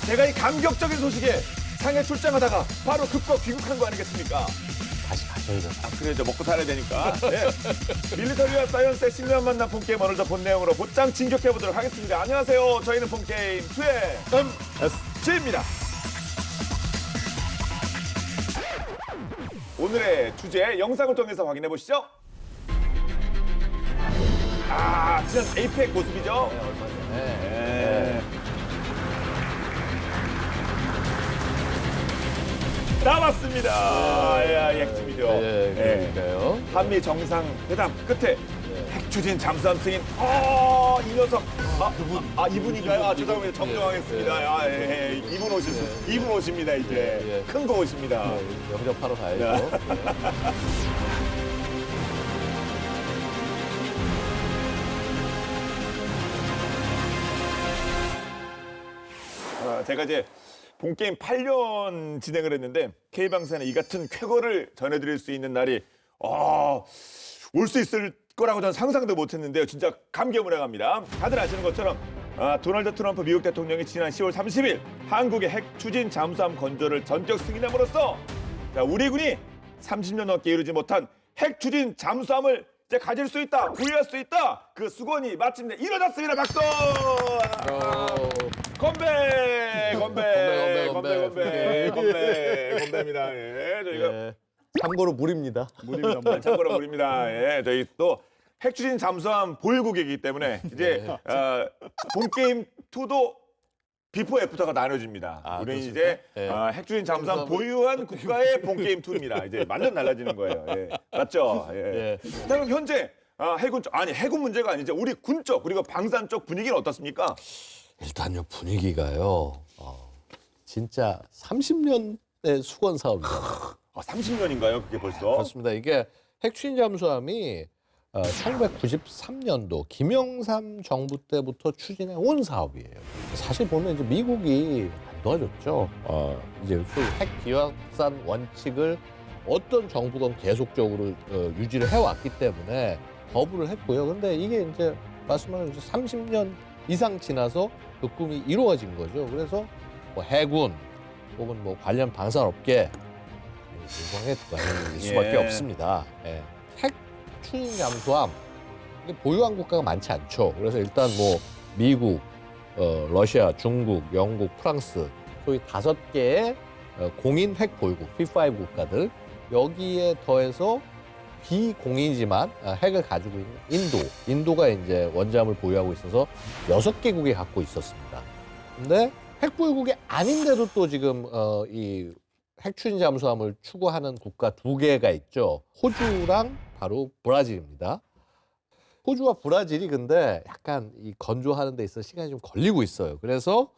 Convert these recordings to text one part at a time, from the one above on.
제가 이 감격적인 소식에 상해 출장하다가 바로 급거 귀국한 거 아니겠습니까? 다시 가셔야 돼요. 아, 그래, 저 먹고 살아야 되니까. 네. 밀리터리와 사이언스의 신기한 만남 본게임 오늘도 본 내용으로 곧장 진격해보도록 하겠습니다. 안녕하세요. 저희는 본게임 2의 MSG입니다. 오늘의 주제 영상을 통해서 확인해 보시죠. 아, 지난 에이펙 모습이죠? 네, 얼마 전에. 네. 나왔습니다. 핵심이죠. 그러니까요. 한미 정상회담 끝에 핵추진 잠수함 승인. 이 녀석. 이분인가요? 죄송합니다. 정정하겠습니다. 이분 오십니다, 이제. 큰 거 오십니다. 영접하러 가야죠. 제가 이제 본게임 8년 진행을 했는데 K방송에 이 같은 쾌거를 전해드릴 수 있는 날이 올 수 있을 거라고 저는 상상도 못했는데요. 진짜 감개무량합니다. 다들 아시는 것처럼 도널드 트럼프 미국 대통령이 지난 10월 30일 한국의 핵 추진 잠수함 건조를 전격 승인함으로써 우리 군이 30년 넘게 이루지 못한 핵 추진 잠수함을 이제 가질 수 있다, 보유할 수 있다. 그 수건이 마침내 이루어졌습니다. 박수! 건배입니다. 저희가 참고로 물입니다. 물입니다. 참고로 물입니다. 저희 또 핵추진 잠수함 보유국이기 때문에 이제 본게임 2도 비포 애프터가 나눠집니다. 우리는 이제 핵추진 잠수함 보유한 국가의 본게임 2입니다. 이제 완전 달라지는 거예요. 맞죠? 그럼 현재 해군 문제가 아니죠. 우리 군 쪽 그리고 방산 쪽 분위기는 어떻습니까? 일단요, 분위기가요. 진짜 30년의 수건 사업이잖아요. 30년인가요? 그게 벌써? 그렇습니다. 이게 핵추진 잠수함이 1993년도 김영삼 정부 때부터 추진해 온 사업이에요. 사실 보면 이제 미국이 안 도와줬죠. 이제 소위 핵 비확산 원칙을 어떤 정부건 계속적으로 유지를 해왔기 때문에 거부를 했고요. 근데 이게 이제 말씀하신 이제 30년 이상 지나서 그 꿈이 이루어진 거죠. 그래서 뭐 해군 혹은 뭐 관련 방산업계 일광에 수밖에 없습니다. 핵 추진 잠수함 보유한 국가가 많지 않죠. 그래서 일단 뭐 미국, 러시아, 중국, 영국, 프랑스 소위 5개의 공인 핵 보유국 P5 국가들 여기에 더해서 비공인이지만 핵을 가지고 있는 인도가 이제 원잠을 보유하고 있어서 6개국이 갖고 있었습니다. 근데 핵 보유국이 아닌데도 또 지금 이 핵추진 잠수함을 추구하는 국가 2개가 있죠. 호주랑 바로 브라질입니다. 호주와 브라질이 근데 약간 이 건조하는 데 있어서 시간이 좀 걸리고 있어요. 그래서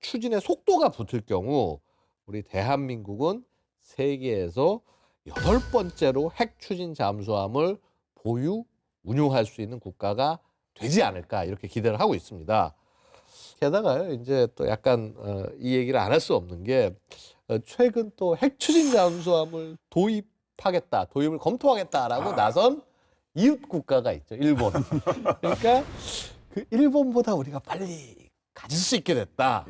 추진의 속도가 붙을 경우 우리 대한민국은 세계에서 8번째로 핵 추진 잠수함을 보유, 운용할 수 있는 국가가 되지 않을까 이렇게 기대를 하고 있습니다. 게다가요, 이제 또 약간 이 얘기를 안 할 수 없는 게 최근 또 핵 추진 잠수함을 도입을 검토하겠다라고 나선 이웃 국가가 있죠, 일본. 그러니까 그 일본보다 우리가 빨리 가질 수 있게 됐다.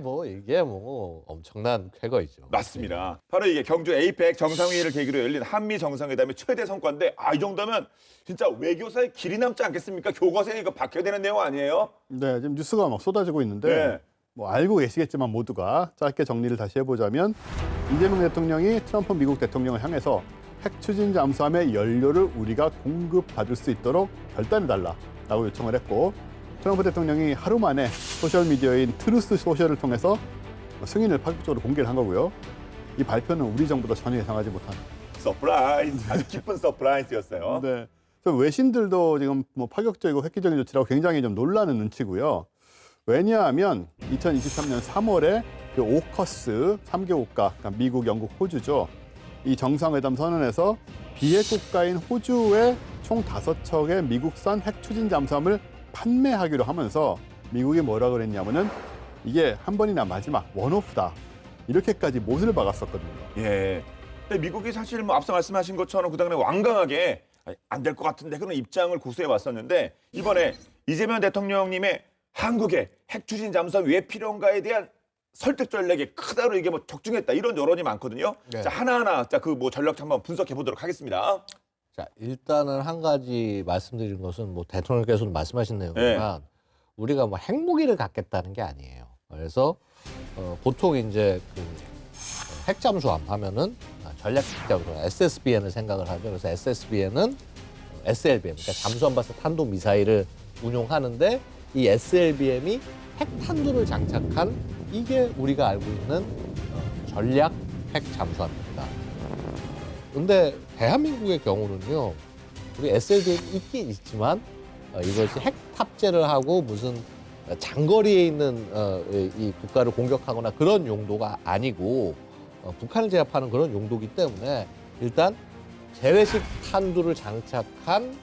뭐 이게 뭐 엄청난 쾌거이죠. 맞습니다. 바로 이게 경주 에이펙 정상회의를 계기로 열린 한미 정상회담의 최대 성과인데 이 정도면 진짜 외교사의 길이 남지 않겠습니까? 교과서에 이거 박혀야 되는 내용 아니에요? 네, 지금 뉴스가 막 쏟아지고 있는데 뭐 알고 계시겠지만 모두가 짧게 정리를 다시 해보자면 이재명 대통령이 트럼프 미국 대통령을 향해서 핵 추진 잠수함의 연료를 우리가 공급받을 수 있도록 결단해달라라고 요청을 했고 트럼프 대통령이 하루 만에 소셜미디어인 트루스 소셜을 통해서 승인을 파격적으로 공개를 한 거고요. 이 발표는 우리 정부도 전혀 예상하지 못한 서프라이즈, 아주 기쁜 서프라이즈였어요. 네. 그래서 외신들도 지금 뭐 파격적이고 획기적인 조치라고 굉장히 좀 놀라는 눈치고요. 왜냐하면 2023년 3월에 그 오커스 3개 국가, 그러니까 미국, 영국, 호주죠. 이 정상회담 선언에서 비핵 국가인 호주에 총 5척의 미국산 핵 추진 잠수함을 판매하기로 하면서 미국이 뭐라 그랬냐면은 이게 한 번이나 마지막 원오프다. 이렇게까지 못을 박았었거든요. 근데 미국이 사실 뭐 앞서 말씀하신 것처럼 그다음에 완강하게 안 될 것 같은데 그런 입장을 고수해 왔었는데 이번에 이재명 대통령님의 한국의 핵 추진 잠수함 왜 필요한가에 대한 설득 전략이 크다로 이게 뭐 적중했다 이런 여론이 많거든요. 네. 자 하나하나 자 그 뭐 전략 한번 분석해 보도록 하겠습니다. 자, 일단은 한 가지 말씀드린 것은 뭐 대통령께서도 말씀하신 내용이지만 우리가 뭐 핵무기를 갖겠다는 게 아니에요. 그래서 보통 이제 그 핵잠수함 하면은 전략 핵잠수함 SSBN을 생각을 하죠. 그래서 SSBN은 SLBM, 그러니까 잠수함 발사 탄도 미사일을 운용하는데 이 SLBM이 핵탄두를 장착한 이게 우리가 알고 있는 전략 핵잠수함입니다. 근데 대한민국의 경우는요, 우리 SLBM 있긴 있지만 이것이 핵 탑재를 하고 무슨 장거리에 있는 이 국가를 공격하거나 그런 용도가 아니고 북한을 제압하는 그런 용도이기 때문에 일단 재래식 탄두를 장착한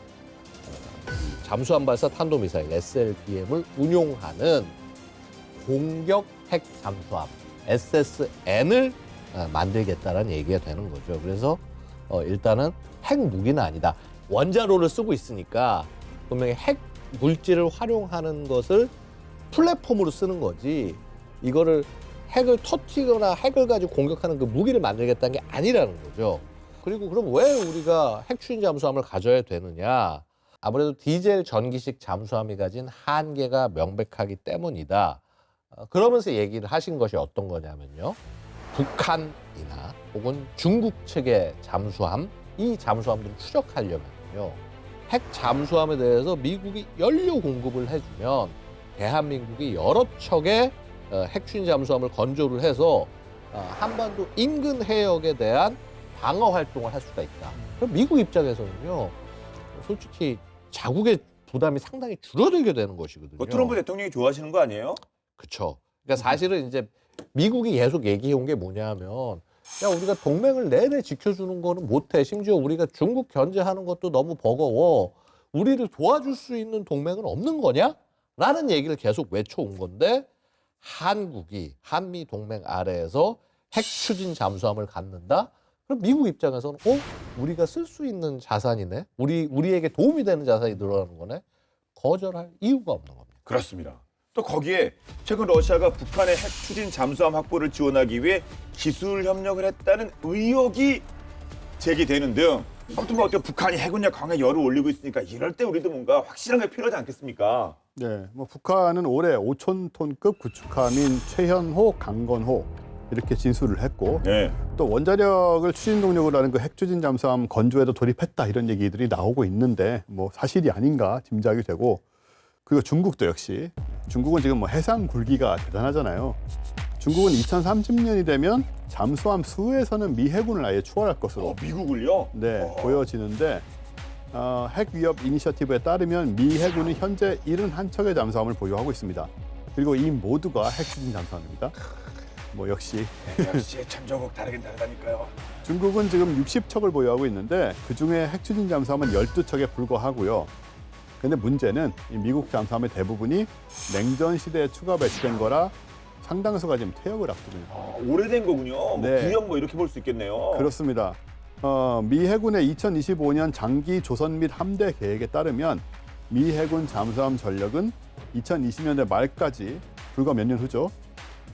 잠수함 발사 탄도미사일 SLBM을 운용하는 공격 핵 잠수함 SSN을 만들겠다는 얘기가 되는 거죠. 그래서 일단은 핵 무기는 아니다. 원자로를 쓰고 있으니까 분명히 핵 물질을 활용하는 것을 플랫폼으로 쓰는 거지 이거를 핵을 터뜨리거나 핵을 가지고 공격하는 그 무기를 만들겠다는 게 아니라는 거죠. 그리고 그럼 왜 우리가 핵 추진 잠수함을 가져야 되느냐? 아무래도 디젤 전기식 잠수함이 가진 한계가 명백하기 때문이다. 그러면서 얘기를 하신 것이 어떤 거냐면요. 북한이나 혹은 중국 측의 잠수함, 이 잠수함들을 추적하려면요. 핵 잠수함에 대해서 미국이 연료 공급을 해주면 대한민국이 여러 척의 핵 추진 잠수함을 건조를 해서 한반도 인근 해역에 대한 방어 활동을 할 수가 있다. 그럼 미국 입장에서는요, 솔직히 자국의 부담이 상당히 줄어들게 되는 것이거든요. 트럼프 대통령이 좋아하시는 거 아니에요? 그렇죠. 그러니까 사실은 이제 미국이 계속 얘기해온 게 뭐냐면, 야 우리가 동맹을 내내 지켜주는 거는 못해. 심지어 우리가 중국 견제하는 것도 너무 버거워. 우리를 도와줄 수 있는 동맹은 없는 거냐? 라는 얘기를 계속 외쳐온 건데 한국이 한미 동맹 아래에서 핵 추진 잠수함을 갖는다? 그럼 미국 입장에서는 우리가 쓸 수 있는 자산이네. 우리에게 도움이 되는 자산이 늘어나는 거네. 거절할 이유가 없는 겁니다. 그렇습니다. 또 거기에 최근 러시아가 북한의 핵 추진 잠수함 확보를 지원하기 위해 기술 협력을 했다는 의혹이 제기되는 등 아무튼 뭐 어떻게 북한이 핵군력 강화에 열을 올리고 있으니까 이럴 때 우리도 뭔가 확실한 게 필요하지 않겠습니까? 네, 뭐 북한은 올해 5,000톤급 구축함인 최현호, 강건호 이렇게 진술을 했고 네. 또 원자력을 추진 동력으로 하는 그 핵추진 잠수함 건조에도 돌입했다 이런 얘기들이 나오고 있는데 뭐 사실이 아닌가 짐작이 되고 그리고 중국도 역시 중국은 지금 뭐 해상 굴기가 대단하잖아요. 중국은 2030년이 되면 잠수함 수에서는 미 해군을 아예 추월할 것으로 미국을요? 네, 보여지는데 핵 위협 이니셔티브에 따르면 미 해군은 현재 71척의 잠수함을 보유하고 있습니다. 그리고 이 모두가 핵 추진 잠수함입니다. 뭐 역시 참 저국 다르긴 다르다니까요. 중국은 지금 60척을 보유하고 있는데 그중에 핵 추진 잠수함은 12척에 불과하고요. 근데 문제는 이 미국 잠수함의 대부분이 냉전 시대에 추가 배치된 거라 상당수가 지금 퇴역을 앞두고 있습니다. 오래된 거군요. 네. 구형 뭐 이렇게 볼 수 있겠네요. 그렇습니다. 미 해군의 2025년 장기 조선 및 함대 계획에 따르면 미 해군 잠수함 전력은 2020년대 말까지 불과 몇 년 후죠.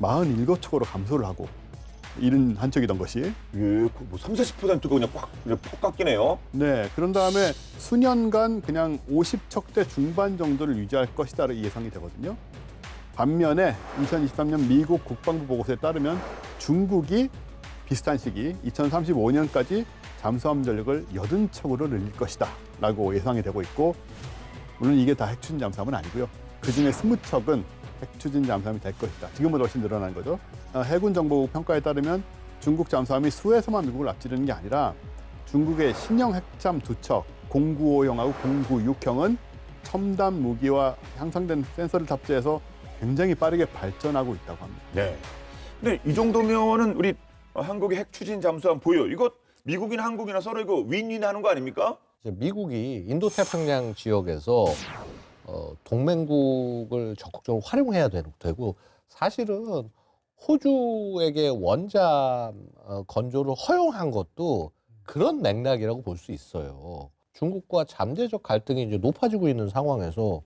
47척으로 감소를 하고 71척이던 것이 예, 뭐 30~40%가 그냥 폭 깎이네요. 네, 그런 다음에 수년간 그냥 50척대 중반 정도를 유지할 것이다 예상이 되거든요. 반면에 2023년 미국 국방부 보고서에 따르면 중국이 비슷한 시기 2035년까지 잠수함 전력을 80척으로 늘릴 것이다 라고 예상이 되고 있고 물론 이게 다 핵추진 잠수함은 아니고요. 그중에 20척은 핵추진 잠수함이 될 것이다. 지금보다 훨씬 늘어난 거죠. 해군 정보국 평가에 따르면 중국 잠수함이 수에서만 미국을 앞지르는 게 아니라 중국의 신형 핵잠 2척 095형하고 096형은 첨단 무기와 향상된 센서를 탑재해서 굉장히 빠르게 발전하고 있다고 합니다. 네. 근데 이 정도면은 우리 한국의 핵 추진 잠수함 보유 이거 미국이나 한국이나 서로 이거 윈윈하는 거 아닙니까? 미국이 인도태평양 지역에서 동맹국을 적극적으로 활용해야 되고 사실은 호주에게 원잠 건조를 허용한 것도 그런 맥락이라고 볼 수 있어요. 중국과 잠재적 갈등이 이제 높아지고 있는 상황에서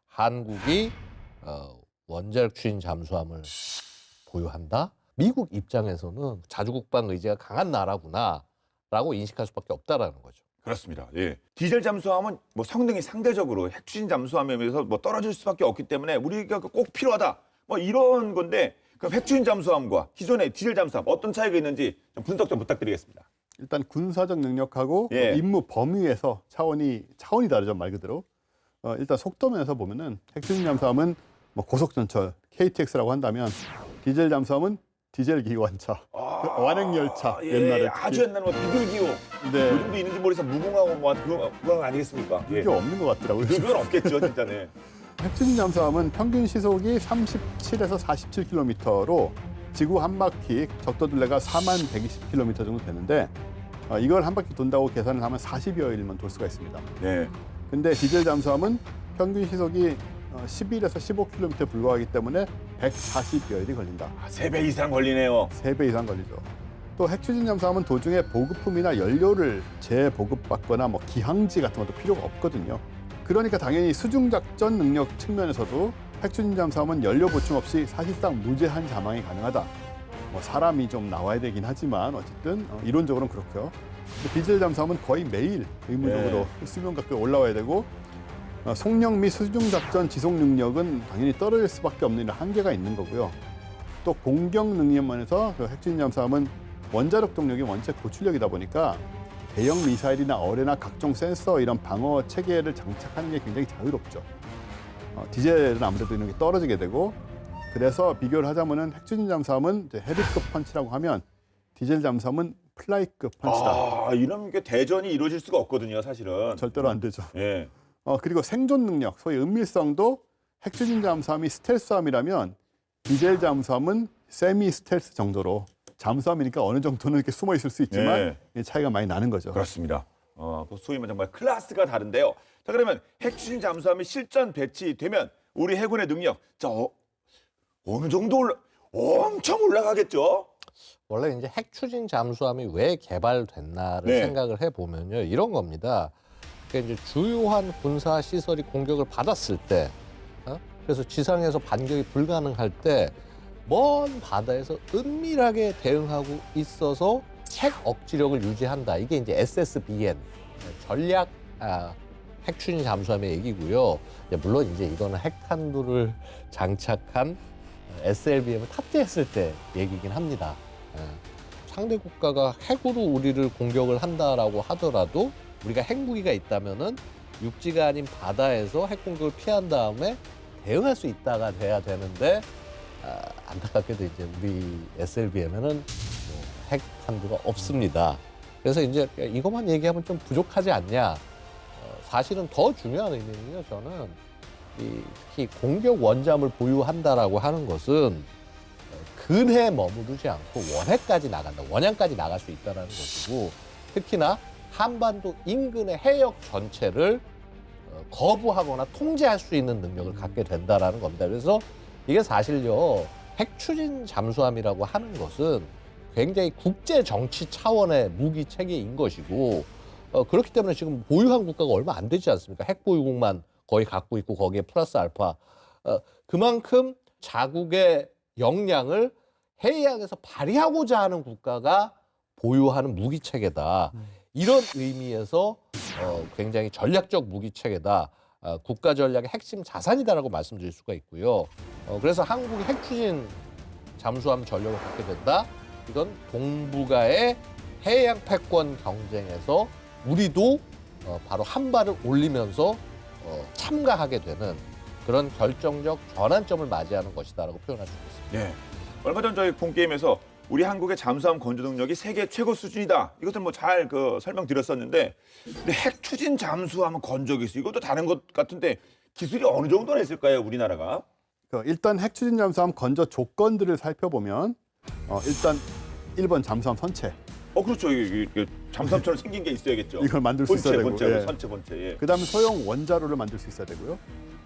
한국이 원자력 추진 잠수함을 보유한다? 미국 입장에서는 자주국방 의지가 강한 나라구나라고 인식할 수밖에 없다라는 거죠. 그렇습니다. 예. 디젤 잠수함은 뭐 성능이 상대적으로 핵 추진 잠수함에 비해서 뭐 떨어질 수밖에 없기 때문에 우리가 꼭 필요하다. 뭐 이런 건데 그럼 핵 추진 잠수함과 기존의 디젤 잠수함 어떤 차이가 있는지 좀 분석 좀 부탁드리겠습니다. 일단 군사적 능력하고 예. 임무 범위에서 차원이 다르죠, 말 그대로. 일단 속도면에서 보면은 핵추진 잠수함은 뭐 고속전철 KTX라고 한다면 디젤 잠수함은 디젤 기관차, 완행 열차 예, 옛날에 아주 옛날 뭐 비둘기호 네. 요즘도 있는지 모르겠어 무궁화호 뭐 그런 거 아니겠습니까? 예. 그게 없는 것 같더라고요. 그건 없겠죠, 진짜네. 핵추진 잠수함은 평균 시속이 37에서 47km로 지구 한 바퀴 적도 둘레가 4120km 정도 되는데 이걸 한 바퀴 돈다고 계산을 하면 40여 일만 돌 수가 있습니다. 네. 근데 디젤 잠수함은 평균 시속이 11에서 15km 불과하기 때문에 140여 일이 걸린다. 3배 이상 걸리네요. 3배 이상 걸리죠. 또 핵추진 잠수함은 도중에 보급품이나 연료를 재보급받거나 뭐 기항지 같은 것도 필요가 없거든요. 그러니까 당연히 수중작전 능력 측면에서도 핵추진 잠수함은 연료 보충 없이 사실상 무제한 자망이 가능하다. 뭐 사람이 좀 나와야 되긴 하지만 어쨌든 이론적으로는 그렇고요. 디젤 잠수함은 거의 매일 의무적으로 수면 가까이 올라와야 되고 속력 및 수중작전 지속 능력은 당연히 떨어질 수밖에 없는 이런 한계가 있는 거고요. 또 공격 능력면에서 그 핵추진 잠수함은 원자력 동력이 원체 고출력이다 보니까 대형 미사일이나 어뢰나 각종 센서 이런 방어 체계를 장착하는 게 굉장히 자유롭죠. 디젤은 아무래도 이런 게 떨어지게 되고 그래서 비교를 하자면은 핵추진 잠수함은 이제 헤비급 펀치라고 하면 디젤 잠수함은 플라이급 펀치다. 이런 게 대전이 이루어질 수가 없거든요, 사실은. 절대로 안 되죠. 예. 그리고 생존 능력, 소위 은밀성도 핵추진 잠수함이 스텔스함이라면 디젤 잠수함은 세미 스텔스 정도로 잠수함이니까 어느 정도는 이렇게 숨어 있을 수 있지만 차이가 많이 나는 거죠. 그렇습니다. 그 소위 말하는 정말 클래스가 다른데요. 자, 그러면 핵추진 잠수함이 실전 배치되면 우리 해군의 능력, 어느 정도 엄청 올라가겠죠? 원래 이제 핵 추진 잠수함이 왜 개발됐나를 생각을 해보면요. 이런 겁니다. 그러니까 이제 주요한 군사 시설이 공격을 받았을 때, 그래서 지상에서 반격이 불가능할 때, 먼 바다에서 은밀하게 대응하고 있어서 핵 억지력을 유지한다. 이게 이제 SSBN, 전략 핵 추진 잠수함의 얘기고요. 물론 이제 이거는 핵탄두를 장착한 SLBM을 탑재했을 때 얘기긴 합니다. 상대 국가가 핵으로 우리를 공격을 한다라고 하더라도 우리가 핵무기가 있다면은 육지가 아닌 바다에서 핵 공격을 피한 다음에 대응할 수 있다가 돼야 되는데 안타깝게도 이제 우리 SLBM에는 핵탄두가 없습니다. 그래서 이제 이것만 얘기하면 좀 부족하지 않냐. 사실은 더 중요한 의미는요. 저는 특히 공격 원잠을 보유한다라고 하는 것은 근해에 머무르지 않고 원해까지 나간다. 원양까지 나갈 수 있다는 것이고 특히나 한반도 인근의 해역 전체를 거부하거나 통제할 수 있는 능력을 갖게 된다는 겁니다. 그래서 이게 사실요. 핵추진 잠수함이라고 하는 것은 굉장히 국제 정치 차원의 무기 체계인 것이고 그렇기 때문에 지금 보유한 국가가 얼마 안 되지 않습니까? 핵 보유국만 거의 갖고 있고 거기에 플러스 알파 그만큼 자국의 역량을 해양에서 발휘하고자 하는 국가가 보유하는 무기 체계다. 이런 의미에서 굉장히 전략적 무기 체계다. 국가 전략의 핵심 자산이다라고 말씀드릴 수가 있고요. 그래서 한국이 핵 추진 잠수함 전력을 갖게 된다. 이건 동북아의 해양 패권 경쟁에서 우리도 바로 한 발을 올리면서 참가하게 되는 그런 결정적 전환점을 맞이하는 것이다라고 표현할 수 있습니다. 네. 얼마 전 저희 본 게임에서 우리 한국의 잠수함 건조 능력이 세계 최고 수준이다. 이것을 뭐 잘 설명드렸었는데, 근데 핵 추진 잠수함은 건조 기술 이것도 다른 것 같은데 기술이 어느 정도나 있을까요, 우리나라가? 일단 핵 추진 잠수함 건조 조건들을 살펴보면 일단 1번 잠수함 선체. 그렇죠. 이게 잠수함처럼 생긴 게 있어야겠죠. 이걸 만들 수 있어야 되고. 본체, 선체, 본체. 예. 그다음에 소형 원자로를 만들 수 있어야 되고요.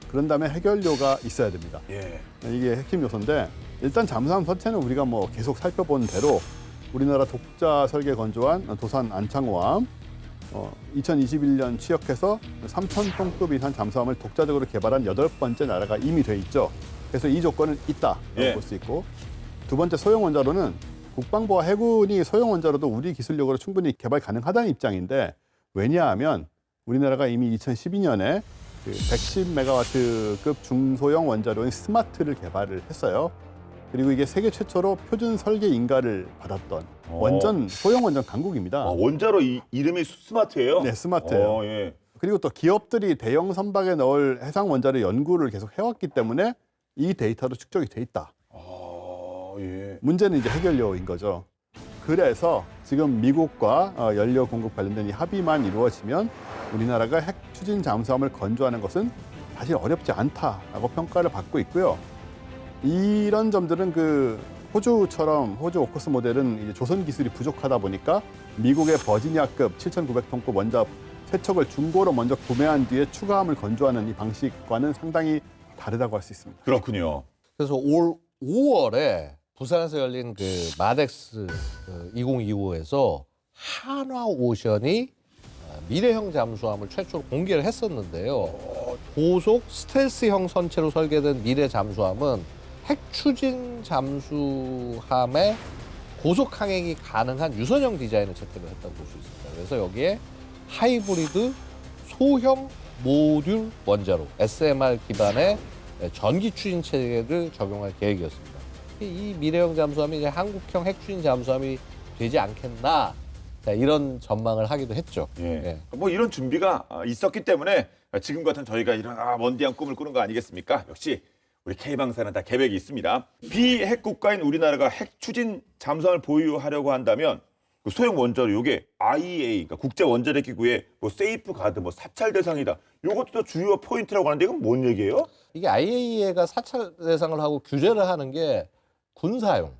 그런 다음에 해결료가 있어야 됩니다. 예. 이게 핵심 요소인데 일단 잠수함 선체는 우리가 뭐 계속 살펴본 대로 우리나라 독자 설계 건조한 도산 안창호함, 2021년 취역해서 3,000톤급 이상 잠수함을 독자적으로 개발한 8번째 나라가 이미 돼 있죠. 그래서 이 조건은 있다라고 예. 볼 수 있고, 두 번째 소형 원자로는 국방부와 해군이 소형 원자로도 우리 기술력으로 충분히 개발 가능하다는 입장인데, 왜냐하면 우리나라가 이미 2012년에 그 110메가와트급 중소형 원자로인 스마트를 개발을 했어요. 그리고 이게 세계 최초로 표준 설계 인가를 받았던 완전 소형 원전 강국입니다. 원자로 이름이 스마트예요? 네, 스마트예요. 예. 그리고 또 기업들이 대형 선박에 넣을 해상 원자로 연구를 계속 해왔기 때문에 이 데이터도 축적이 돼 있다. 예. 문제는 이제 해결료인 거죠. 그래서 지금 미국과 연료 공급 관련된 이 합의만 이루어지면 우리나라가 핵 추진 잠수함을 건조하는 것은 사실 어렵지 않다라고 평가를 받고 있고요. 이런 점들은 그 호주처럼 호주 오커스 모델은 이제 조선 기술이 부족하다 보니까 미국의 버지니아급 7,900톤급 원자 세 척을 중고로 먼저 구매한 뒤에 추가함을 건조하는 이 방식과는 상당히 다르다고 할 수 있습니다. 그렇군요. 그래서 올 5월에 부산에서 열린 그 마덱스 2025에서 한화오션이 미래형 잠수함을 최초로 공개를 했었는데요. 고속 스텔스형 선체로 설계된 미래 잠수함은 핵 추진 잠수함의 고속 항행이 가능한 유선형 디자인을 채택을 했다고 볼 수 있습니다. 그래서 여기에 하이브리드 소형 모듈 원자로 SMR 기반의 전기 추진 체계를 적용할 계획이었습니다. 이 미래형 잠수함이 이제 한국형 핵 추진 잠수함이 되지 않겠나, 자, 이런 전망을 하기도 했죠. 예. 뭐 이런 준비가 있었기 때문에 지금 같은 저희가 이런 먼디한 꿈을 꾸는 거 아니겠습니까? 역시 우리 K방사는 다 계획이 있습니다. 비핵 국가인 우리나라가 핵 추진 잠수함을 보유하려고 한다면 그 소형 원자로 요게 IAEA, 그러니까 국제 원자력 기구의 뭐 세이프 가드, 뭐 사찰 대상이다. 요것도 주요 포인트라고 하는데 이건 뭔 얘기예요? 이게 IAEA가 사찰 대상을 하고 규제를 하는 게 군사용.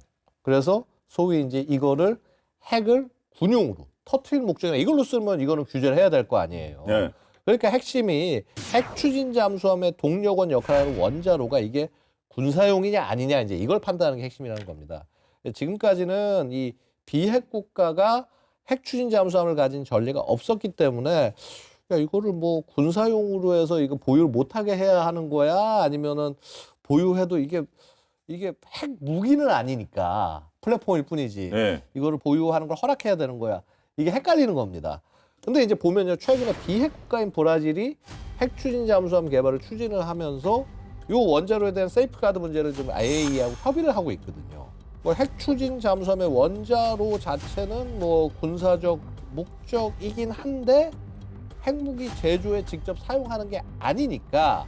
그래서 소위 이제 이거를 핵을 군용으로 터트릴 목적이나 이걸로 쓰면 이거는 규제를 해야 될 거 아니에요. 네. 그러니까 핵심이 핵 추진 잠수함의 동력원 역할을 하는 원자로가 이게 군사용이냐 아니냐 이제 이걸 판단하는 게 핵심이라는 겁니다. 지금까지는 이 비핵 국가가 핵 추진 잠수함을 가진 전례가 없었기 때문에 야, 이거를 뭐 군사용으로 해서 이거 보유를 못하게 해야 하는 거야? 아니면은 보유해도 이게 핵 무기는 아니니까 플랫폼일 뿐이지. 네. 이거를 보유하는 걸 허락해야 되는 거야. 이게 헷갈리는 겁니다. 근데 이제 보면요, 최근에 비핵 국가인 브라질이 핵 추진 잠수함 개발을 추진을 하면서 요 원자로에 대한 세이프가드 문제를 좀 IAEA하고 협의를 하고 있거든요. 뭐 핵 추진 잠수함의 원자로 자체는 뭐 군사적 목적이긴 한데 핵무기 제조에 직접 사용하는 게 아니니까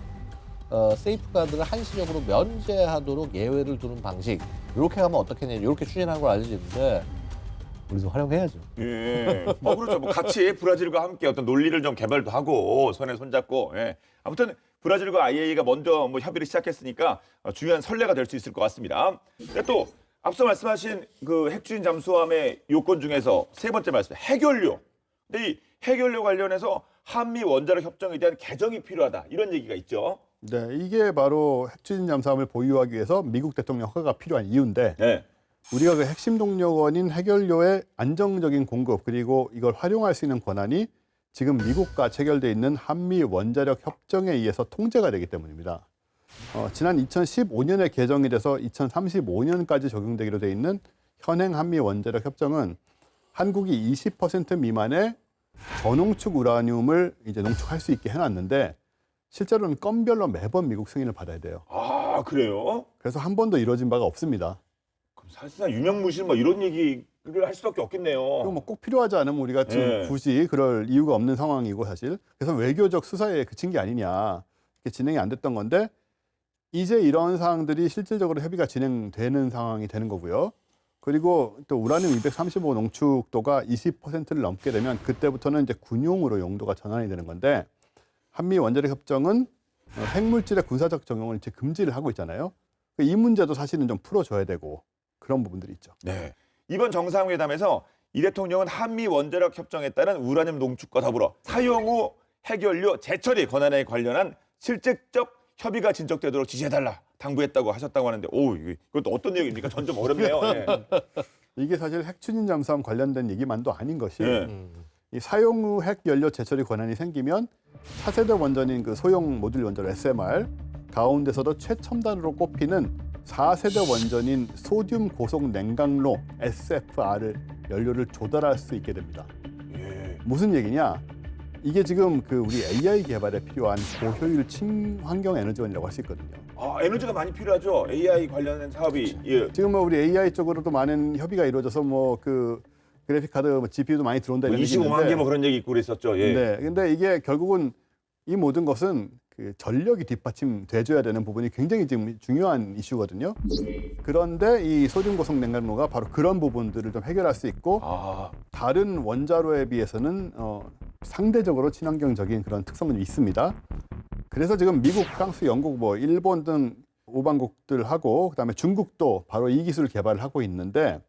세이프가드를 한시적으로 면제하도록 예외를 두는 방식, 이렇게 하면 어떻겠냐, 이렇게 추진한 걸 알려지는데 우리도 활용해야죠. 예. 그렇죠. 뭐 같이 브라질과 함께 어떤 논리를 좀 개발도 하고 손에 손잡고. 예. 아무튼 브라질과 IAEA가 먼저 뭐 협의를 시작했으니까 중요한 선례가 될 수 있을 것 같습니다. 근데 또 앞서 말씀하신 그 핵추진 잠수함의 요건 중에서 세 번째 말씀, 핵연료. 근데 이 핵연료 관련해서 한미 원자력 협정에 대한 개정이 필요하다, 이런 얘기가 있죠. 네, 이게 바로 핵추진 잠수함을 보유하기 위해서 미국 대통령 허가가 필요한 이유인데, 네. 우리가 그 핵심 동력원인 핵연료의 안정적인 공급, 그리고 이걸 활용할 수 있는 권한이 지금 미국과 체결돼 있는 한미 원자력 협정에 의해서 통제가 되기 때문입니다. 지난 2015년에 개정이 돼서 2035년까지 적용되기로 돼 있는 현행 한미 원자력 협정은 한국이 20% 미만의 저농축 우라늄을 이제 농축할 수 있게 해놨는데, 실제로는 건별로 매번 미국 승인을 받아야 돼요. 아, 그래요? 그래서 한 번도 이루어진 바가 없습니다. 그럼 사실상 유명무실 뭐 이런 얘기를 할 수밖에 없겠네요. 그리고 뭐 꼭 필요하지 않으면 우리가 지금 네. 굳이 그럴 이유가 없는 상황이고, 사실 그래서 외교적 수사에 그친 게 아니냐, 이렇게 진행이 안 됐던 건데, 이제 이런 사항들이 실질적으로 협의가 진행되는 상황이 되는 거고요. 그리고 또 우라늄 235 농축도가 20%를 넘게 되면 그때부터는 이제 군용으로 용도가 전환이 되는 건데, 한미 원자력 협정은 핵물질의 군사적 적용을 이제 금지를 하고 있잖아요. 이 문제도 사실은 좀 풀어줘야 되고, 그런 부분들이 있죠. 네. 이번 정상회담에서 이 대통령은 한미 원자력 협정에 따른 우라늄 농축과 더불어 사용 후 핵연료 재처리 권한에 관련한 실질적 협의가 진척되도록 지시해달라 당부했다고 하셨다고 하는데, 이것도 어떤 내용입니까? 전 좀 어렵네요. 예. 이게 사실 핵추진 잠수함 관련된 얘기만도 아닌 것이, 네. 이 사용 후 핵 연료 재처리 권한이 생기면 차세대 원전인 그 소형 모듈 원전 SMR 가운데서도 최첨단으로 꼽히는 4세대 원전인 소듐 고속 냉각로 SFR을 연료를 조달할 수 있게 됩니다. 무슨 얘기냐? 이게 지금 그 우리 AI 개발에 필요한 고효율 친환경 에너지원이라고 할 수 있거든요. 아, 에너지가 많이 필요하죠. AI 관련된 사업이. 예. 지금 뭐 우리 AI 쪽으로도 많은 협의가 이루어져서 뭐 그 그래픽 카드, 뭐 GPU도 많이 들어온다 이런 얘기 25만 있는데. 개 뭐 그런 얘기 있고 그랬었죠. 예. 네, 근데 이게 결국은 이 모든 것은 그 전력이 뒷받침돼줘야 되는 부분이 굉장히 지금 중요한 이슈거든요. 그런데 이 소듐 고속 냉각로가 바로 그런 부분들을 좀 해결할 수 있고 아, 다른 원자로에 비해서는 상대적으로 친환경적인 그런 특성이 있습니다. 그래서 지금 미국, 프랑스, 영국, 뭐 일본 등 오방국들하고 그다음에 중국도 바로 이 기술을 개발을 하고 있는데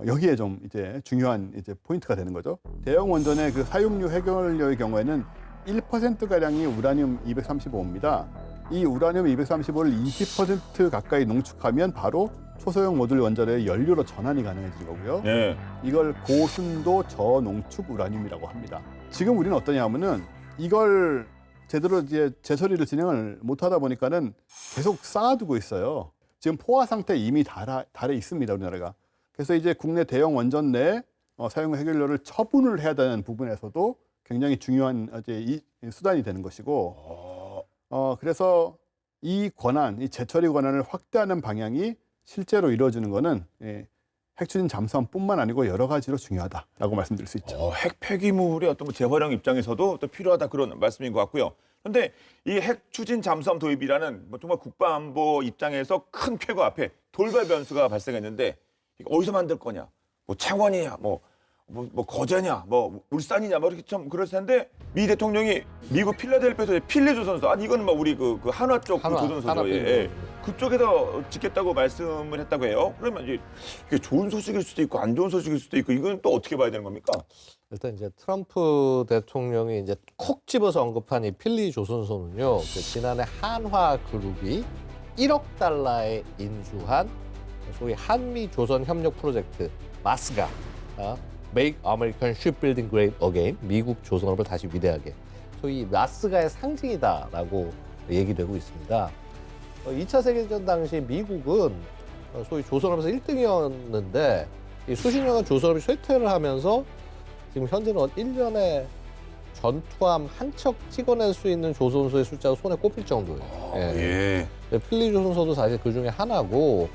여기에 좀 이제 중요한 이제 포인트가 되는 거죠. 대형 원전의 그 사용류 해결료의 경우에는 1% 가량이 우라늄 235입니다. 이 우라늄 235를 20% 가까이 농축하면 바로 초소형 모듈 원자로의 연료로 전환이 가능해지는 거고요. 예. 이걸 고순도 저농축 우라늄이라고 합니다. 지금 우리는 어떠냐면은 이걸 제대로 이제 재처리를 진행을 못하다 보니까는 계속 쌓아두고 있어요. 지금 포화 상태 이미 달해 있습니다, 우리나라가. 그래서 이제 국내 대형 원전 내 사용 해결료를 처분을 해야 되는 부분에서도 굉장히 중요한 이제 이 수단이 되는 것이고, 그래서 이 권한, 이 재처리 권한을 확대하는 방향이 실제로 이루어지는 것은 핵추진 잠수함뿐만 아니고 여러 가지로 중요하다라고 말씀드릴 수 있죠. 핵 폐기물의 어떤 뭐 재활용 입장에서도 또 필요하다 그런 말씀인 것 같고요. 그런데 이 핵 추진 잠수함 도입이라는 뭐 정말 국방안보 입장에서 큰 쾌거 앞에 돌발 변수가 발생했는데 이거 어디서 만들 거냐? 뭐 창원이냐? 뭐 거제냐? 뭐 울산이냐? 뭐 이렇게 좀 그럴 텐데 미 대통령이 미국 필라델피아에서 필리 조선소 아니 이거는 뭐 우리 그 한화 쪽 그 조선소죠. 예. 그쪽에서 짓겠다고 말씀을 했다고 해요. 그러면 이게 좋은 소식일 수도 있고 안 좋은 소식일 수도 있고 이건 또 어떻게 봐야 되는 겁니까? 일단 이제 트럼프 대통령이 이제 콕 집어서 언급한 이 필리 조선소는요. 그 지난해 한화 그룹이 1억 달러에 인수한 소위 한미 조선 협력 프로젝트 마스가 Make American Shipbuilding Great Again, 미국 조선업을 다시 위대하게. 소위 마스가의 상징이다라고 얘기되고 있습니다. 2차 세계대전 당시 미국은 소위 조선업에서 1등이었는데 이 수십 년간 조선업이 쇠퇴를 하면서 지금 현재는 1년에 전투함 한 척 찍어낼 수 있는 조선소의 숫자가 손에 꼽힐 정도예요. 예. 필리 조선소도 사실 그 중에 하나고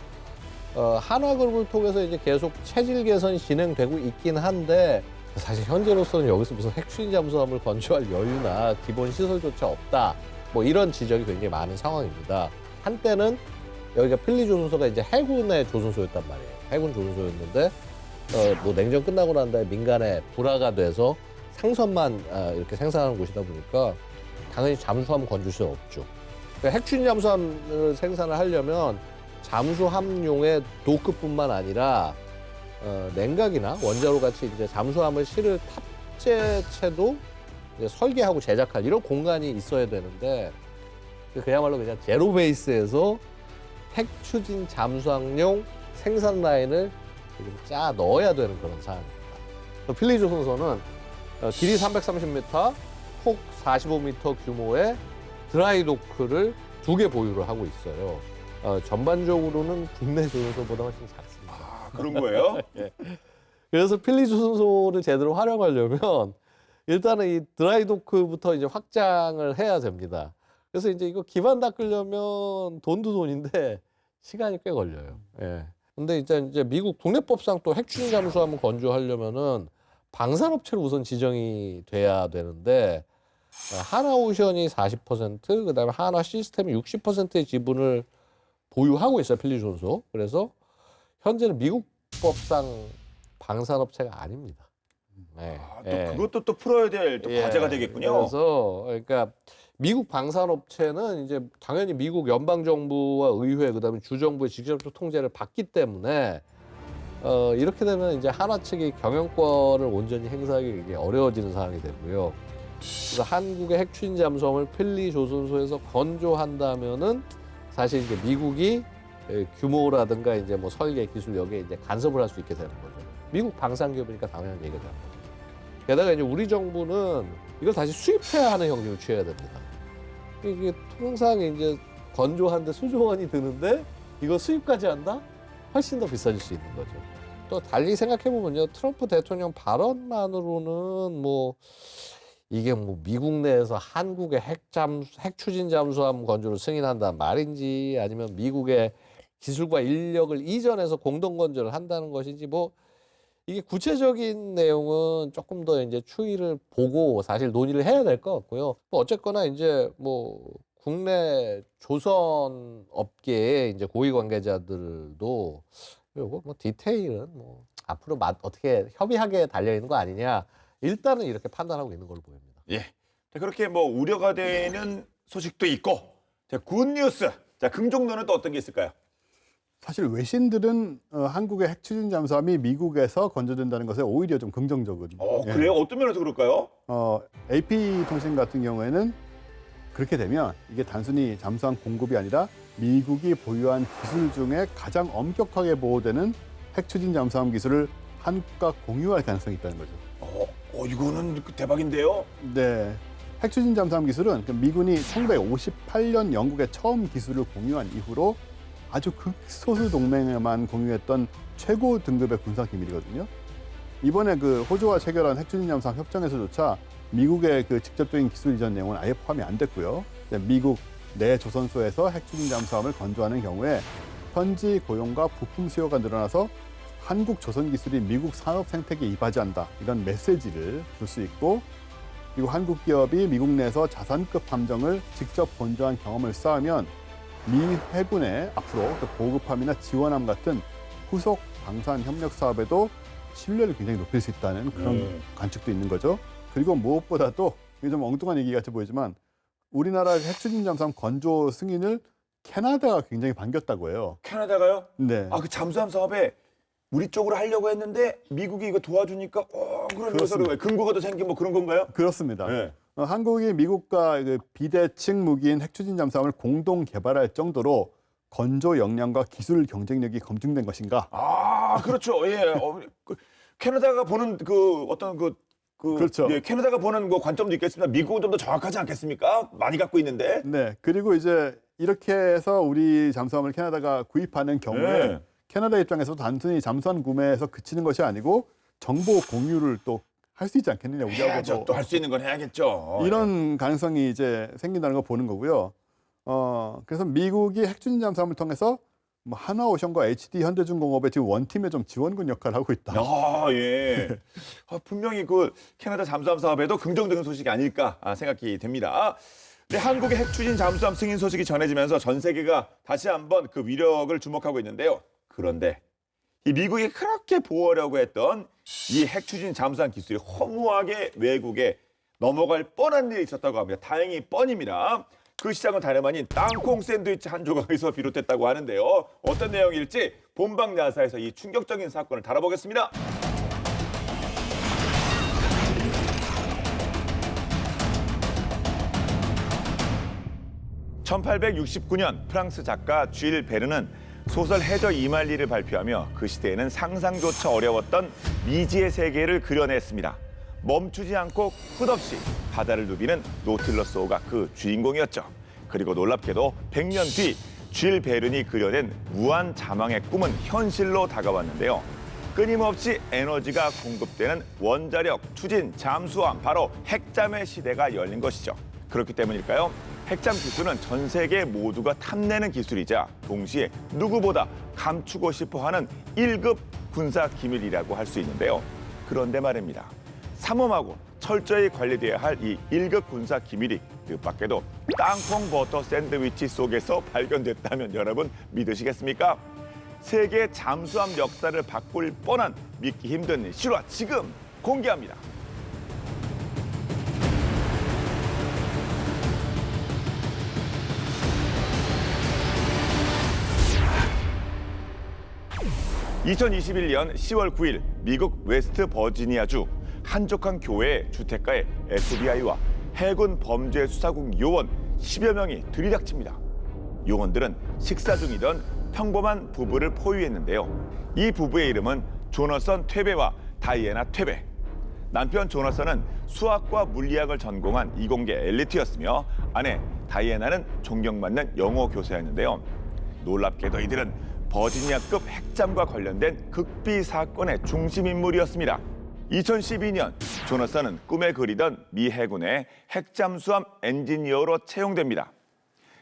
한화그룹을 통해서 이제 계속 체질 개선이 진행되고 있긴 한데 사실 현재로서는 여기서 무슨 핵추진 잠수함을 건조할 여유나 기본 시설조차 없다. 뭐 이런 지적이 굉장히 많은 상황입니다. 한때는 여기가 필리 조선소가 이제 해군의 조선소였단 말이에요. 해군 조선소였는데 뭐 냉전 끝나고 난 다음에 민간에 불화가 돼서 상선만 이렇게 생산하는 곳이다 보니까 당연히 잠수함 건줄 수는 없죠. 그러니까 핵추진 잠수함을 생산을 하려면 잠수함용의 도크뿐만 아니라 냉각이나 원자로 같이 이제 잠수함을 실을 탑재체도 이제 설계하고 제작할 이런 공간이 있어야 되는데 그야말로 그냥 제로 베이스에서 핵 추진 잠수함용 생산 라인을 짜 넣어야 되는 그런 사안입니다. 필리 조선소는 길이 330m, 폭 45m 규모의 드라이 도크를 2개 보유를 하고 있어요. 전반적으로는 국내 조선소보다 훨씬 작습니다. 아, 그런 거예요? 예. 그래서 필리 조선소를 제대로 활용하려면 일단은 이 드라이 도크부터 이제 확장을 해야 됩니다. 그래서 이제 이거 기반 닦으려면 돈도 돈인데 시간이 꽤 걸려요. 예. 근데 이제 미국 국내법상 또 핵추진 잠수함을 건조하려면은 방산업체로 우선 지정이 돼야 되는데 하나오션이 40%, 그다음에 하나 시스템이 60%의 지분을 보유하고 있어요, 필리 조선소. 그래서 현재는 미국 법상 방산업체가 아닙니다. 네. 또 그것도 또 풀어야 될 또 과제가 되겠군요. 그래서 그러니까 미국 방산업체는 이제 당연히 미국 연방 정부와 의회 그다음에 주 정부의 직접적 통제를 받기 때문에 이렇게 되면 이제 하나 측이 경영권을 온전히 행사하기 이게 어려워지는 상황이 되고요. 그래서 한국의 핵추진 잠수함을 필리 조선소에서 건조한다면은 사실 이제 미국이 규모라든가 이제 뭐 설계 기술 여기에 이제 간섭을 할 수 있게 되는 거죠. 미국 방산기업이니까 당연한 얘기가 되는 거죠. 게다가 이제 우리 정부는 이걸 다시 수입해야 하는 형식을 취해야 됩니다. 이게 통상 이제 건조한데 수조 원이 드는데 이거 수입까지 한다? 훨씬 더 비싸질 수 있는 거죠. 또 달리 생각해 보면요, 트럼프 대통령 발언만으로는 뭐 이게 뭐 미국 내에서 한국의 핵 추진 잠수함 건조를 승인한다는 말인지 아니면 미국의 기술과 인력을 이전해서 공동 건조를 한다는 것인지 뭐 이게 구체적인 내용은 조금 더 이제 추이를 보고 사실 논의를 해야 될 것 같고요. 뭐 어쨌거나 이제 뭐 국내 조선 업계의 이제 고위 관계자들도 요거 뭐 디테일은 뭐 앞으로 어떻게 협의하게 달려 있는 거 아니냐 일단은 이렇게 판단하고 있는 걸로 보입니다. 예. 자, 그렇게 뭐 우려가 되는 소식도 있고, 자, 굿뉴스. 자, 긍정론은 또 어떤 게 있을까요? 사실 외신들은 한국의 핵 추진 잠수함이 미국에서 건조된다는 것에 오히려 좀 긍정적이거든요. 그래요? 어떤 면에서 그럴까요? AP 통신 같은 경우에는 그렇게 되면 이게 단순히 잠수함 공급이 아니라 미국이 보유한 기술 중에 가장 엄격하게 보호되는 핵 추진 잠수함 기술을 한국과 공유할 가능성이 있다는 거죠. 이거는 대박인데요? 네. 핵 추진 잠수함 기술은 미군이 1958년 영국에 처음 기술을 공유한 이후로 아주 극소수 동맹에만 공유했던 최고 등급의 군사 기밀이거든요. 이번에 그 호주와 체결한 핵 추진 잠수함 협정에서조차 미국의 그 직접적인 기술 이전 내용은 아예 포함이 안 됐고요. 미국 내 조선소에서 핵 추진 잠수함을 건조하는 경우에 현지 고용과 부품 수요가 늘어나서 한국 조선 기술이 미국 산업 생태계에 이바지한다 이런 메시지를 줄 수 있고, 그리고 한국 기업이 미국 내에서 자산급 함정을 직접 건조한 경험을 쌓으면 미 해군의 앞으로 보급함이나 지원함 같은 후속 방산 협력 사업에도 신뢰를 굉장히 높일 수 있다는 그런 관측도 있는 거죠. 그리고 무엇보다도 이게 좀 엉뚱한 얘기 같이 보이지만 우리나라 핵 추진 잠수함 건조 승인을 캐나다가 굉장히 반겼다고 해요. 캐나다가요? 네. 그 잠수함 사업에 우리 쪽으로 하려고 했는데 미국이 이거 도와주니까 그런 요소로 근거가 더 생긴 뭐 그런 건가요? 그렇습니다. 네. 한국이 미국과 그 비대칭 무기인 핵 추진 잠수함을 공동 개발할 정도로 건조 역량과 기술 경쟁력이 검증된 것인가? 그렇죠. 예. 캐나다가 보는 그 어떤 그렇죠. 예, 캐나다가 보는 그 관점도 있겠습니다. 미국은 좀 더 정확하지 않겠습니까? 많이 갖고 있는데. 네. 그리고 이제 이렇게 해서 우리 잠수함을 캐나다가 구입하는 경우에 네. 캐나다 입장에서 단순히 잠수함 구매에서 그치는 것이 아니고 정보 공유를 또 할 수 있지 않겠느냐, 우리하고도. 또 할 수 있는 건 해야겠죠. 이런 가능성이 이제 생긴다는 걸 보는 거고요. 그래서 미국이 핵 추진 잠수함을 통해서 뭐 하나오션과 HD 현대중공업의 지금 원팀의 좀 지원군 역할을 하고 있다. 예. 분명히 그 캐나다 잠수함 사업에도 긍정적인 소식이 아닐까 생각이 됩니다. 네, 한국의 핵 추진 잠수함 승인 소식이 전해지면서 전 세계가 다시 한번 그 위력을 주목하고 있는데요. 그런데 이 미국이 그렇게 보호하려고 했던 이 핵 추진 잠수함 기술이 허무하게 외국에 넘어갈 뻔한 일이 있었다고 합니다. 다행히 뻔입니다. 그 시작은 다름 아닌 땅콩 샌드위치 한 조각에서 비롯됐다고 하는데요. 어떤 내용일지 본방 야사에서 이 충격적인 사건을 다뤄보겠습니다. (1869년) 프랑스 작가 쥘 베르는 소설 해저 이말리를 발표하며 그 시대에는 상상조차 어려웠던 미지의 세계를 그려냈습니다. 멈추지 않고 끝없이 바다를 누비는 노틸러스호가 그 주인공이었죠. 그리고 놀랍게도 100년 뒤 쥘 베른이 그려낸 무한 자망의 꿈은 현실로 다가왔는데요. 끊임없이 에너지가 공급되는 원자력 추진 잠수함, 바로 핵잠의 시대가 열린 것이죠. 그렇기 때문일까요? 핵잠 기술은 전 세계 모두가 탐내는 기술이자 동시에 누구보다 감추고 싶어하는 1급 군사 기밀이라고 할 수 있는데요. 그런데 말입니다. 삼엄하고 철저히 관리돼야 할 이 1급 군사 기밀이 뜻밖에도 땅콩 버터 샌드위치 속에서 발견됐다면 여러분 믿으시겠습니까? 세계 잠수함 역사를 바꿀 뻔한 믿기 힘든 실화 지금 공개합니다. (2021년 10월 9일) 미국 웨스트 버지니아주 한적한 교회 주택가에 FBI와 해군 범죄수사국 요원 10여 명이 들이닥칩니다. 요원들은 식사 중이던 평범한 부부를 포위했는데요. 이 부부의 이름은 조너선 퇴베와 다이애나 퇴베. 남편 조너선은 수학과 물리학을 전공한 이공계 엘리트였으며 아내 다이애나는 존경받는 영어 교사였는데요. 놀랍게도 이들은 버지니아급 핵잠과 관련된 극비 사건의 중심 인물이었습니다. 2012년 조너선은 꿈에 그리던 미 해군의 핵잠수함 엔지니어로 채용됩니다.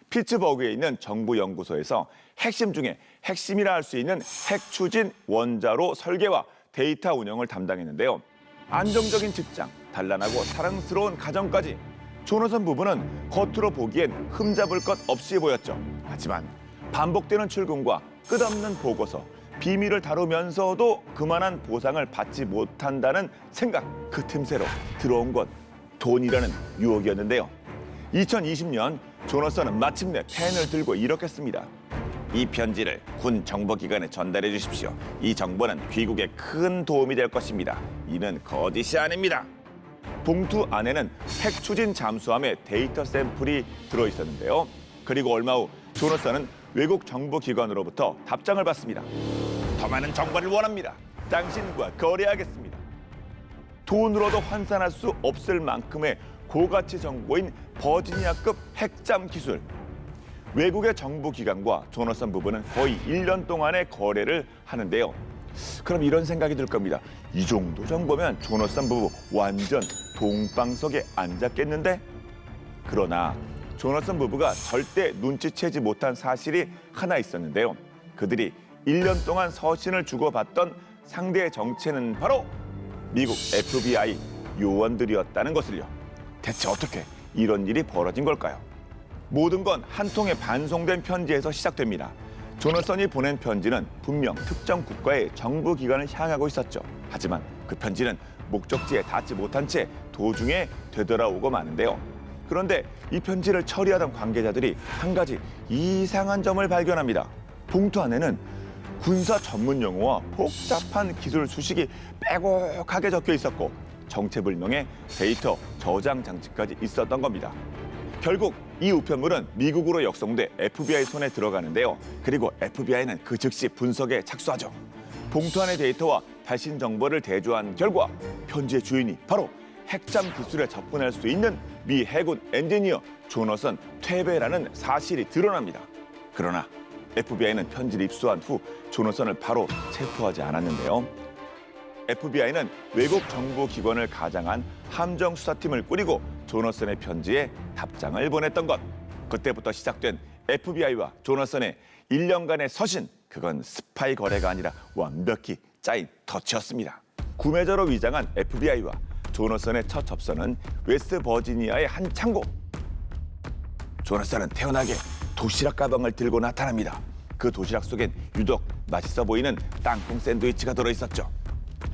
피츠버그에 있는 정부 연구소에서 핵심 중에 핵심이라 할 수 있는 핵추진 원자로 설계와 데이터 운영을 담당했는데요. 안정적인 직장, 단란하고 사랑스러운 가정까지 조너선 부부는 겉으로 보기엔 흠잡을 것 없이 보였죠. 하지만 반복되는 출근과 끝없는 보고서, 비밀을 다루면서도 그만한 보상을 받지 못한다는 생각, 그 틈새로 들어온 것 돈이라는 유혹이었는데요. 2020년 조너선은 마침내 펜을 들고 이렇게 씁니다. 이 편지를 군 정보기관에 전달해 주십시오. 이 정보는 귀국에 큰 도움이 될 것입니다. 이는 거짓이 아닙니다. 봉투 안에는 핵추진 잠수함의 데이터 샘플이 들어있었는데요. 그리고 얼마 후 조너선은 외국 정보기관으로부터 답장을 받습니다. 더 많은 정보를 원합니다. 당신과 거래하겠습니다. 돈으로도 환산할 수 없을 만큼의 고가치 정보인 버지니아급 핵잠 기술. 외국의 정보기관과 조너선 부부는 거의 1년 동안의 거래를 하는데요. 그럼 이런 생각이 들 겁니다. 이 정도 정보면 조너선 부부 완전 동방석에 앉았겠는데? 그러나 조너선 부부가 절대 눈치채지 못한 사실이 하나 있었는데요. 그들이 1년 동안 서신을 주고받던 상대의 정체는 바로 미국 FBI 요원들이었다는 것을요. 대체 어떻게 이런 일이 벌어진 걸까요? 모든 건 한 통의 반송된 편지에서 시작됩니다. 조너선이 보낸 편지는 분명 특정 국가의 정부기관을 향하고 있었죠. 하지만 그 편지는 목적지에 닿지 못한 채 도중에 되돌아오고 마는데요. 그런데 이 편지를 처리하던 관계자들이 한 가지 이상한 점을 발견합니다. 봉투 안에는 군사 전문 용어와 복잡한 기술 수식이 빼곡하게 적혀 있었고 정체불명의 데이터 저장 장치까지 있었던 겁니다. 결국 이 우편물은 미국으로 역송돼 FBI 손에 들어가는데요. 그리고 FBI는 그 즉시 분석에 착수하죠. 봉투 안의 데이터와 발신 정보를 대조한 결과 편지의 주인이 바로 핵잠 기술에 접근할 수 있는 미 해군 엔지니어 조너선 퇴베라는 사실이 드러납니다. 그러나 FBI는 편지를 입수한 후 조너선을 바로 체포하지 않았는데요. FBI는 외국 정보기관을 가장한 함정수사팀을 꾸리고 조너선의 편지에 답장을 보냈던 것. 그때부터 시작된 FBI와 조너선의 1년간의 서신. 그건 스파이 거래가 아니라 완벽히 짜인 터치였습니다. 구매자로 위장한 FBI와 조너선의 첫 접선은 웨스트 버지니아의 한 창고. 조너선은 태연하게 도시락 가방을 들고 나타납니다. 그 도시락 속엔 유독 맛있어 보이는 땅콩 샌드위치가 들어있었죠.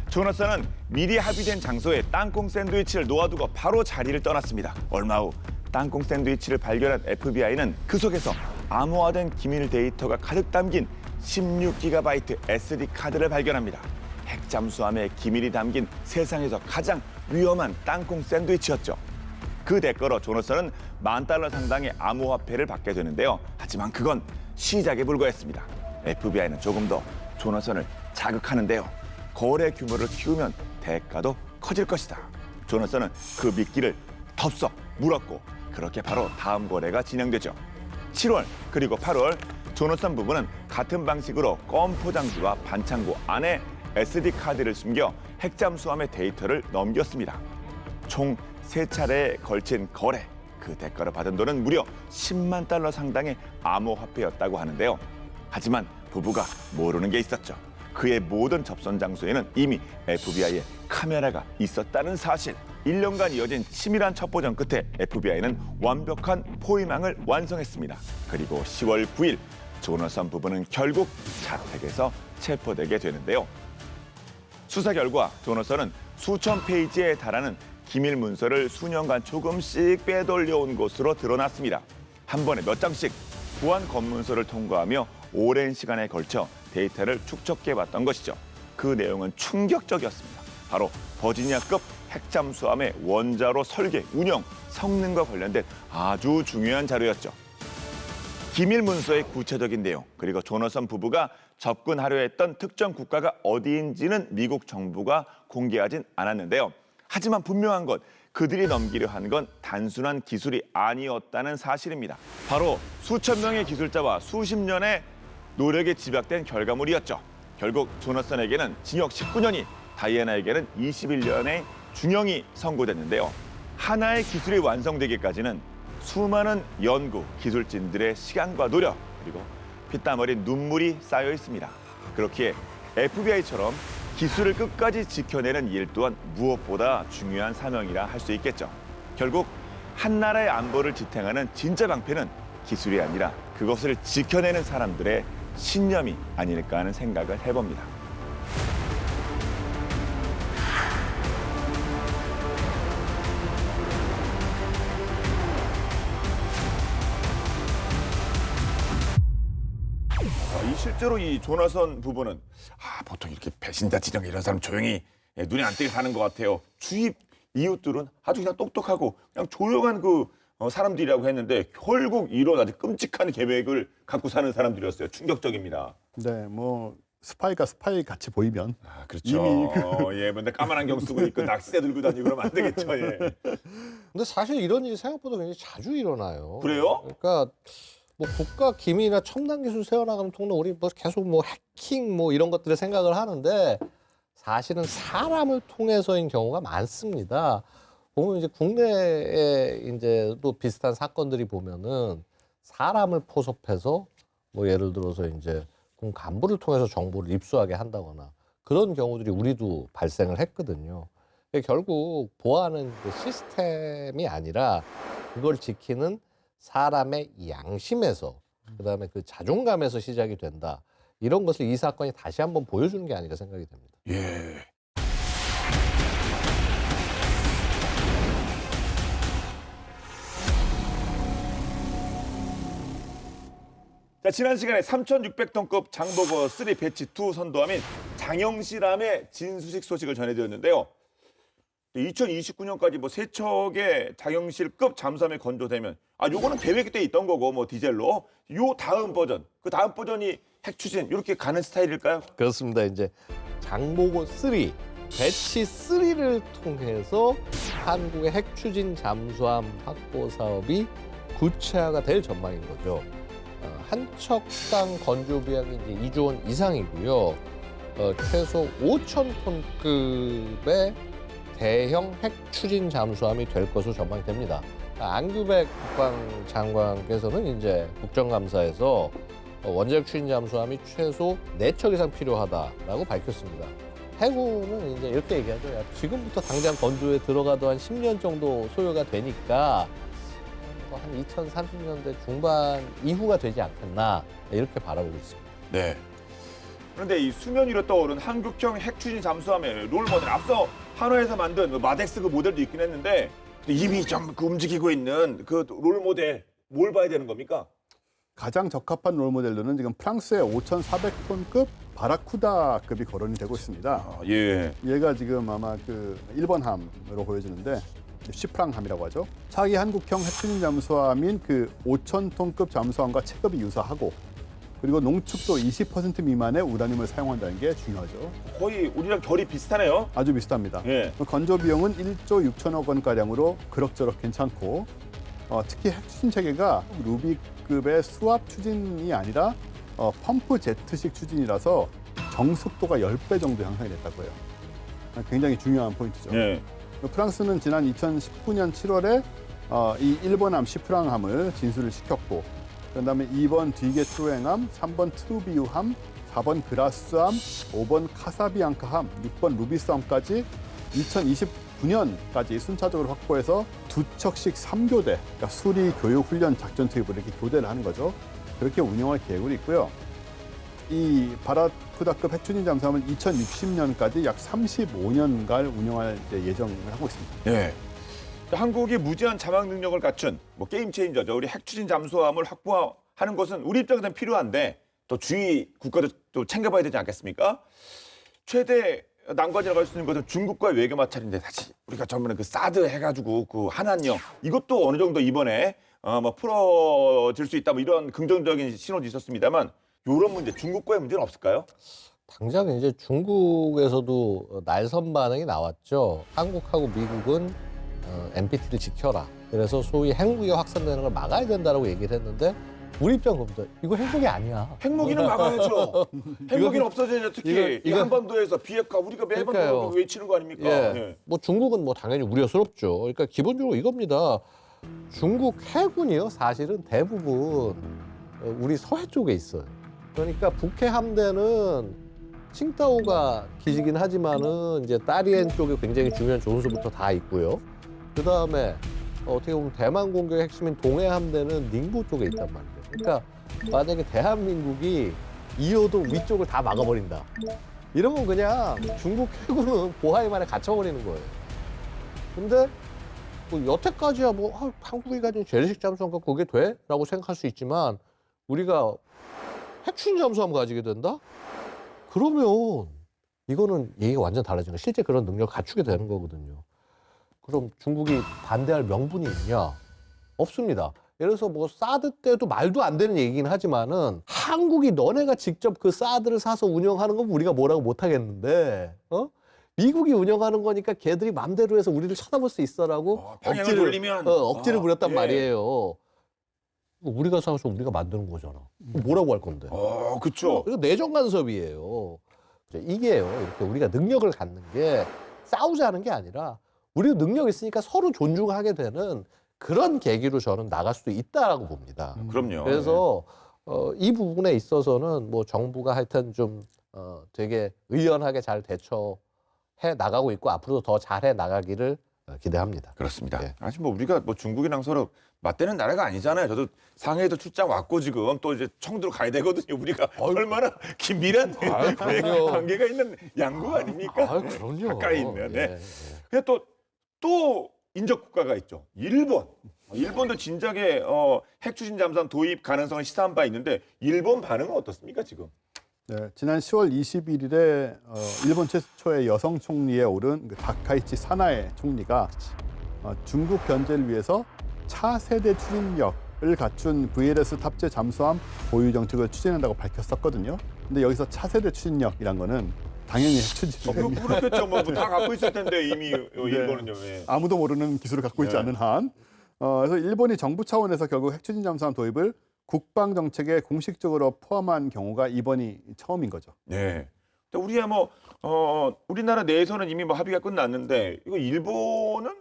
조너선은 미리 합의된 장소에 땅콩 샌드위치를 놓아두고 바로 자리를 떠났습니다. 얼마 후 땅콩 샌드위치를 발견한 FBI는 그 속에서 암호화된 기밀 데이터가 가득 담긴 16GB SD 카드를 발견합니다. 핵잠수함의 기밀이 담긴 세상에서 가장 위험한 땅콩 샌드위치였죠. 그 대가로 조너선은 $10,000 상당의 암호화폐를 받게 되는데요. 하지만 그건 시작에 불과했습니다. FBI는 조금 더 조너선을 자극하는데요. 거래 규모를 키우면 대가도 커질 것이다. 조너선은 그 미끼를 덥석 물었고 그렇게 바로 다음 거래가 진행되죠. 7월 그리고 8월 조너선 부부는 같은 방식으로 껌 포장지와 반창고 안에 SD 카드를 숨겨 핵잠수함의 데이터를 넘겼습니다. 총 3차례에 걸친 거래. 그 대가로 받은 돈은 무려 $100,000 상당의 암호화폐였다고 하는데요. 하지만 부부가 모르는 게 있었죠. 그의 모든 접선 장소에는 이미 FBI의 카메라가 있었다는 사실. 1년간 이어진 치밀한 첩보전 끝에 FBI는 완벽한 포위망을 완성했습니다. 그리고 10월 9일 조너선 부부는 결국 자택에서 체포되게 되는데요. 수사 결과 조너선은 수천 페이지에 달하는 기밀 문서를 수년간 조금씩 빼돌려온 것으로 드러났습니다. 한 번에 몇 장씩 보안 검문소를 통과하며 오랜 시간에 걸쳐 데이터를 축적해봤던 것이죠. 그 내용은 충격적이었습니다. 바로 버지니아급 핵잠수함의 원자로 설계, 운영, 성능과 관련된 아주 중요한 자료였죠. 기밀 문서의 구체적인 내용, 그리고 조너선 부부가 접근하려 했던 특정 국가가 어디인지는 미국 정부가 공개하진 않았는데요. 하지만 분명한 것, 그들이 넘기려 한 건 단순한 기술이 아니었다는 사실입니다. 바로 수천 명의 기술자와 수십 년의 노력에 집약된 결과물이었죠. 결국 조나선에게는 징역 19년이, 다이애나에게는 21년의 중형이 선고됐는데요. 하나의 기술이 완성되기까지는 수많은 연구, 기술진들의 시간과 노력, 그리고 피땀 어린 눈물이 쌓여 있습니다. 그렇기에 FBI처럼 기술을 끝까지 지켜내는 일 또한 무엇보다 중요한 사명이라 할 수 있겠죠. 결국 한 나라의 안보를 지탱하는 진짜 방패는 기술이 아니라 그것을 지켜내는 사람들의 신념이 아닐까 하는 생각을 해봅니다. 실제로 이 조나선 부부는 보통 이렇게 배신자 지령 이런 사람 조용히 눈에 안 띄게 사는 것 같아요. 주위 이웃들은 아주 그냥 똑똑하고 그냥 조용한 사람들이라고 했는데 결국 이런 아주 끔찍한 계획을 갖고 사는 사람들이었어요. 충격적입니다. 네, 뭐 스파이가 스파이 같이 보이면 그렇죠. 이미 예, 맨날 까만 안경 쓰고 있고 낚싯대 들고 다니고 그러면 안 되겠죠. 예. 근데 사실 이런 일이 생각보다 굉장히 자주 일어나요. 그래요? 그러니까 뭐 국가 기밀이나 첨단 기술 세워나가는 통로 우리 뭐 계속 뭐 해킹 뭐 이런 것들을 생각을 하는데 사실은 사람을 통해서인 경우가 많습니다. 보면 이제 국내에 이제 또 비슷한 사건들이 보면은 사람을 포섭해서 뭐 예를 들어서 이제 군 간부를 통해서 정보를 입수하게 한다거나 그런 경우들이 우리도 발생을 했거든요. 근데 결국 보안은 그 시스템이 아니라 그걸 지키는 사람의 양심에서 그다음에 그 자존감에서 시작이 된다. 이런 것을 이 사건이 다시 한번 보여주는 게 아닌가 생각이 됩니다. 예. 자, 지난 시간에 3,600톤급 장보고 3 배치 2 선도함인 장영실함의 진수식 소식을 전해드렸는데요. 2029년까지 뭐 세 척의 장영실급 잠수함이 건조되면 요거는 계획이 돼 있던 거고 뭐 디젤로 요 다음 버전, 그 다음 버전이 핵추진 이렇게 가는 스타일일까요? 그렇습니다. 이제 장보고 3 배치 3를 통해서 한국의 핵추진 잠수함 확보 사업이 구체화가 될 전망인 거죠. 한 척당 건조 비용이 이제 2조 원 이상이고요. 최소 5,000톤급의 대형 핵 추진 잠수함이 될 것으로 전망이 됩니다. 안규백 국방장관께서는 이제 국정감사에서 원자력 추진 잠수함이 최소 4척 이상 필요하다라고 밝혔습니다. 해군은 이제 이렇게 얘기하죠. 야, 지금부터 당장 건조에 들어가도 한 10년 정도 소요가 되니까 한 2030년대 중반 이후가 되지 않겠나 이렇게 바라보고 있습니다. 네. 그런데 이 수면 위로 떠오른 한국형 핵추진 잠수함의 롤모델, 앞서 한화에서 만든 마덱스 그 모델도 있긴 했는데 이미 좀 움직이고 있는 그 롤모델 뭘 봐야 되는 겁니까? 가장 적합한 롤모델로는 지금 프랑스의 5,400톤급 바라쿠다급이 거론이 되고 있습니다. 예. 얘가 지금 아마 그 일본 함으로 보여지는데 시프랑함이라고 하죠. 차기 한국형 핵추진 잠수함인 그 5,000톤급 잠수함과 체급이 유사하고 그리고 농축도 20% 미만의 우라늄을 사용한다는 게 중요하죠. 거의 우리랑 결이 비슷하네요. 아주 비슷합니다. 예. 건조 비용은 1조 6천억 원가량으로 그럭저럭 괜찮고 특히 핵추진 체계가 루비급의 수압 추진이 아니라 펌프 제트식 추진이라서 정숙도가 10배 정도 향상이 됐다고 해요. 굉장히 중요한 포인트죠. 예. 프랑스는 지난 2019년 7월에 이 일본함 시프랑함을 진수를 시켰고 그다음에 2번 뒤게 트로행함, 3번 트루비우함, 4번 그라스함, 5번 카사비앙카함, 6번 루비스함까지 2029년까지 순차적으로 확보해서 2척씩 3교대, 그러니까 수리, 교육, 훈련, 작전 투입을 이렇게 교대를 하는 거죠. 그렇게 운영할 계획으로 있고요. 이 바라쿠다급 핵추진 잠수함은 2060년까지 약 35년간 운영할 예정을 하고 있습니다. 예. 한국이 무제한 자막 능력을 갖춘 뭐 게임 체인저죠. 우리 핵추진 잠수함을 확보하는 것은 우리 입장에서는 필요한데 또 주위 국가도 또 챙겨봐야 되지 않겠습니까? 최대 난관이라고 할 수 있는 것은 중국과의 외교 마찰인데 사실 우리가 전번에 그 사드 해가지고 그 한한령 이것도 어느 정도 이번에 뭐 풀어질 수 있다 뭐 이런 긍정적인 신호도 있었습니다만 이런 문제 중국과의 문제는 없을까요? 당장 이제 중국에서도 날선 반응이 나왔죠. 한국하고 미국은 NPT를 지켜라. 그래서 소위 핵무기 확산되는 걸 막아야 된다라고 얘기를 했는데 우리 입장 겁니다. 이거 핵무기 아니야. 핵무기는 막아야죠. 핵무기는 없어져야죠. 특히 이 이거- 한반도에서 비핵화 우리가 매번 그러니까요. 외치는 거 아닙니까? 예. 예. 뭐 중국은 뭐 당연히 우려스럽죠. 그러니까 기본적으로 이겁니다. 중국 해군이요. 사실은 대부분 우리 서해 쪽에 있어요. 그러니까 북해 함대는 칭다오가 기지긴 하지만은 이제 다리엔 쪽에 굉장히 중요한 조선소부터 다 있고요. 그 다음에 어떻게 보면 대만 공격의 핵심인 동해 함대는 닝보 쪽에 있단 말이에요. 그러니까 만약에 대한민국이 이어도 위쪽을 다 막아버린다. 이러면 그냥 중국 해군은 보하이만에 갇혀버리는 거예요. 근데 뭐 여태까지야 뭐 한국이 가진 재래식 잠수함 갖고 그게 돼? 라고 생각할 수 있지만 우리가 핵추진 잠수함 가지게 된다? 그러면 이거는 얘기가 완전 달라지는 거예요. 실제 그런 능력을 갖추게 되는 거거든요. 그럼 중국이 반대할 명분이 있냐? 없습니다. 예를 들어서 뭐 사드 때도 말도 안 되는 얘기긴 하지만은 한국이 너네가 직접 그 사드를 사서 운영하는 건 우리가 뭐라고 못 하겠는데, 미국이 운영하는 거니까 걔들이 맘대로 해서 우리를 쳐다볼 수 있어라고 방향을 돌리면 억지를 부렸단 예. 말이에요. 우리가 사서 우리가 만드는 거잖아. 뭐라고 할 건데? 그렇죠. 이거 내정 간섭이에요. 이게요. 이렇게 우리가 능력을 갖는 게 싸우자는 게 아니라 우리도 능력 있으니까 서로 존중하게 되는 그런 계기로 저는 나갈 수도 있다라고 봅니다. 그럼요. 그래서 이 부분에 있어서는 뭐 정부가 하여튼 좀 되게 의연하게 잘 대처해 나가고 있고 앞으로도 더 잘해 나가기를 기대합니다. 그렇습니다. 네. 사실 뭐 우리가 뭐 중국이랑 서로 맞대는 나라가 아니잖아요. 저도 상해에도 출장 왔고 지금 또 이제 청두로 가야 되거든요. 우리가 얼마나 긴밀한 그럼요. 관계가 있는 양국 아닙니까? 그럼요. 가까이 있는. 네. 예, 예. 근데 또 인접 국가가 있죠. 일본. 일본도 진작에 핵 추진 잠수함 도입 가능성을 시사한 바 있는데 일본 반응은 어떻습니까 지금? 네, 지난 10월 21일에 일본 최초의 여성 총리에 오른 그 다카이치 사나에 총리가 중국 견제를 위해서 차세대 추진력을 갖춘 VLS 탑재 잠수함 보유 정책을 추진한다고 밝혔었거든요. 근데 여기서 차세대 추진력이란 거는 당연히 핵 추진력이 그렇겠죠. 뭐 다 갖고 있을 텐데 이미 일본은요. 예. 아무도 모르는 기술을 갖고 있지 네. 않은 한. 그래서 일본이 정부 차원에서 결국 핵 추진 잠수함 도입을 국방 정책에 공식적으로 포함한 경우가 이번이 처음인 거죠. 네. 우리야 뭐 우리나라 내에서는 이미 뭐 합의가 끝났는데 이거 일본은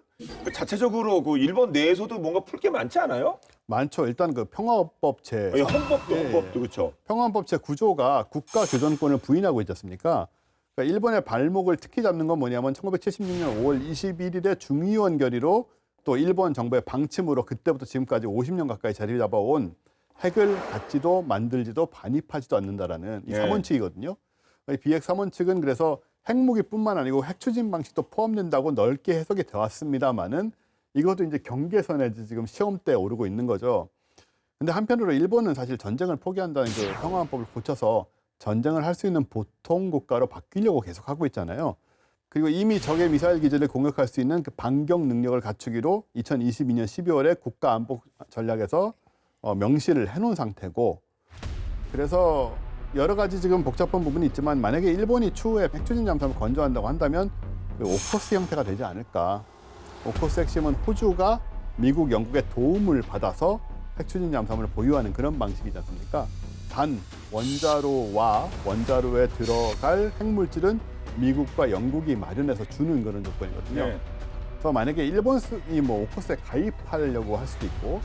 그 자체적으로 그 일본 내에서도 뭔가 풀 게 많지 않아요? 많죠. 일단 그 평화법제, 헌법도 예, 헌법도 그렇죠. 평화법제 구조가 국가 교전권을 부인하고 있지 않습니까? 그러니까 일본의 발목을 특히 잡는 건 뭐냐면 1976년 5월 21일에 중의원 결의로 또 일본 정부의 방침으로 그때부터 지금까지 50년 가까이 자리 잡아온 핵을 갖지도 만들지도 반입하지도 않는다라는 이 예. 3원칙이거든요. 이 비핵 3원칙은 그래서 핵무기뿐만 아니고 핵 추진 방식도 포함된다고 넓게 해석이 되었습니다만은 이것도 이제 경계선에 지금 시험대에 오르고 있는 거죠. 근데 한편으로 일본은 사실 전쟁을 포기한다는 그 평화헌법을 고쳐서 전쟁을 할 수 있는 보통 국가로 바뀌려고 계속 하고 있잖아요. 그리고 이미 적의 미사일 기지를 공격할 수 있는 그 반격 능력을 갖추기로 2022년 12월에 국가안보 전략에서 명시를 해놓은 상태고, 그래서 여러 가지 지금 복잡한 부분이 있지만 만약에 일본이 추후에 핵추진 잠수함을 건조한다고 한다면 그 오커스 형태가 되지 않을까. 오커스 핵심은 호주가 미국, 영국의 도움을 받아서 핵추진 잠수함을 보유하는 그런 방식이지 않습니까? 단 원자로와 원자로에 들어갈 핵물질은 미국과 영국이 마련해서 주는 그런 조건이거든요. 네. 그래서 만약에 일본이 뭐 오커스에 가입하려고 할 수도 있고,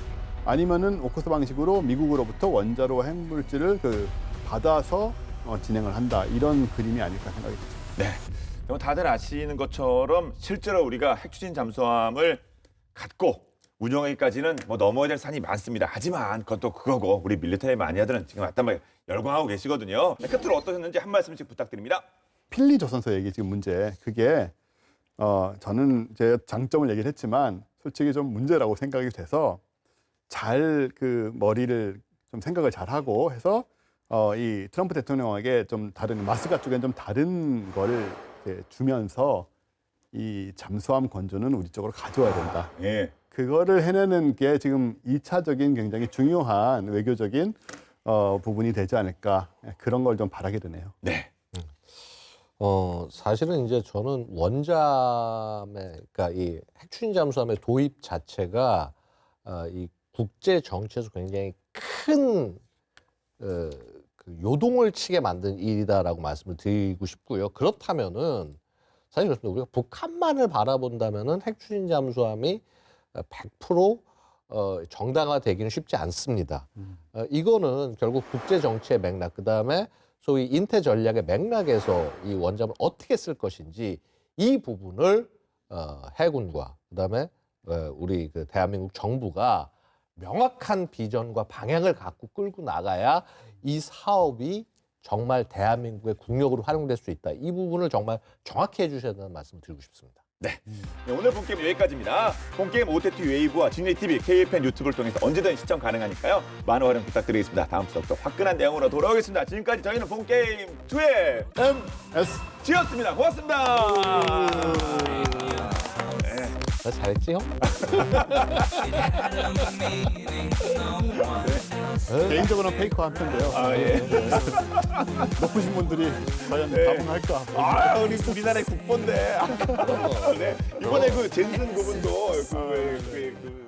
아니면은 오커스 방식으로 미국으로부터 원자로 핵물질을 받아서 진행을 한다, 이런 그림이 아닐까 생각이 듭니다. 네. 그럼 다들 아시는 것처럼 실제로 우리가 핵추진 잠수함을 갖고 운영하기까지는 뭐 넘어야 될 산이 많습니다. 하지만 그것도 그거고 우리 밀리터리 마니아들은 지금 아따마 열광하고 계시거든요. 끝으로 어떠셨는지 한 말씀씩 부탁드립니다. 필리 조선소 얘기 지금 문제, 그게 저는 제 장점을 얘기를 했지만 솔직히 좀 문제라고 생각이 돼서 잘 그 머리를 좀 생각을 잘 하고 해서 이 트럼프 대통령에게 좀 다른 마스가 쪽엔 좀 다른 거를 이렇게 주면서 이 잠수함 건조는 우리 쪽으로 가져와야 된다. 예. 그거를 해내는 게 지금 2차적인 굉장히 중요한 외교적인 부분이 되지 않을까, 그런 걸 좀 바라게 되네요. 네. 사실은 이제 저는 원잠의, 그러니까 이 핵추진 잠수함의 도입 자체가 이 국제 정치에서 굉장히 큰 그 요동을 치게 만든 일이다라고 말씀을 드리고 싶고요. 그렇다면은 사실 그렇습니다. 우리가 북한만을 바라본다면은 핵추진 잠수함이 100% 정당화되기는 쉽지 않습니다. 이거는 결국 국제 정치의 맥락, 그 다음에 소위 인태 전략의 맥락에서 이 원잠을 어떻게 쓸 것인지 이 부분을 해군과 그다음에 우리 그 대한민국 정부가 명확한 비전과 방향을 갖고 끌고 나가야 이 사업이 정말 대한민국의 국력으로 활용될 수 있다. 이 부분을 정말 정확히 해주셔야 된다는 말씀을 드리고 싶습니다. 네, 오늘 본게임 여기까지입니다. 본게임 OTT 웨이브와 진리TV, KFN 유튜브를 통해서 언제든 시청 가능하니까요. 많은 활용 부탁드리겠습니다. 다음 주부터 화끈한 내용으로 돌아오겠습니다. 지금까지 저희는 본게임 2의 MSG였습니다. 고맙습니다. 나 잘했지 형? 개인적으로는 페이커 한 편인데요. 예. 높으신 분들이 과연 네. 감흥할까? 우리나라의 국본데. 네. 이번에 그 젠슨 그분도 그